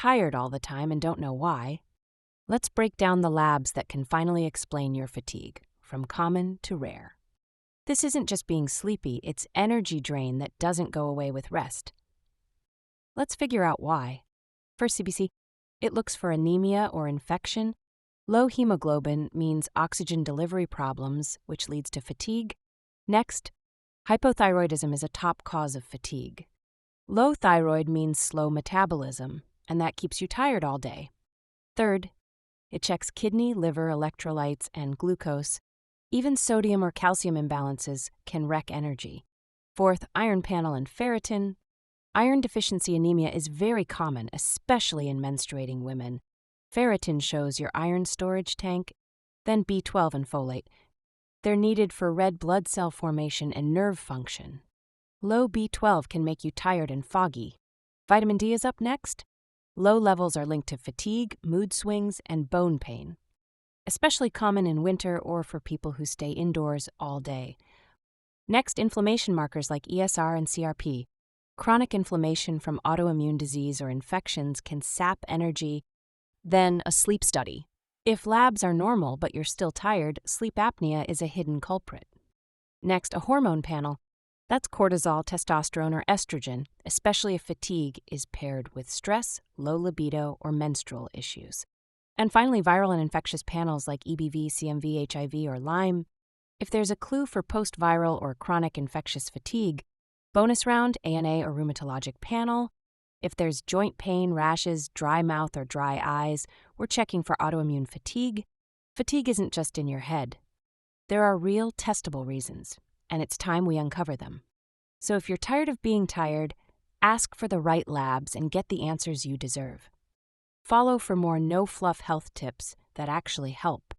tired all the time and don't know why, let's break down the labs that can finally explain your fatigue, from common to rare. This isn't just being sleepy, it's energy drain that doesn't go away with rest. Let's figure out why. First, CBC, it looks for anemia or infection. Low hemoglobin means oxygen delivery problems, which leads to fatigue. Next, hypothyroidism is a top cause of fatigue. Low thyroid means slow metabolism, and that keeps you tired all day. Third, it checks kidney, liver, electrolytes, and glucose. Even sodium or calcium imbalances can wreck energy. Fourth, iron panel and ferritin. Iron deficiency anemia is very common, especially in menstruating women. Ferritin shows your iron storage tank, then B12 and folate. They're needed for red blood cell formation and nerve function. Low B12 can make you tired and foggy. Vitamin D is up next. Low levels are linked to fatigue, mood swings, and bone pain, especially common in winter or for people who stay indoors all day. Next, inflammation markers like ESR and CRP. Chronic inflammation from autoimmune disease or infections can sap energy. Then, a sleep study. If labs are normal but you're still tired, sleep apnea is a hidden culprit. Next, a hormone panel. That's cortisol, testosterone, or estrogen, especially if fatigue is paired with stress, low libido, or menstrual issues. And finally, viral and infectious panels like EBV, CMV, HIV, or Lyme. If there's a clue for post-viral or chronic infectious fatigue, bonus round, ANA or rheumatologic panel. If there's joint pain, rashes, dry mouth, or dry eyes, we're checking for autoimmune fatigue. Fatigue isn't just in your head. There are real testable reasons, and it's time we uncover them. So if you're tired of being tired, ask for the right labs and get the answers you deserve. Follow for more no-fluff health tips that actually help.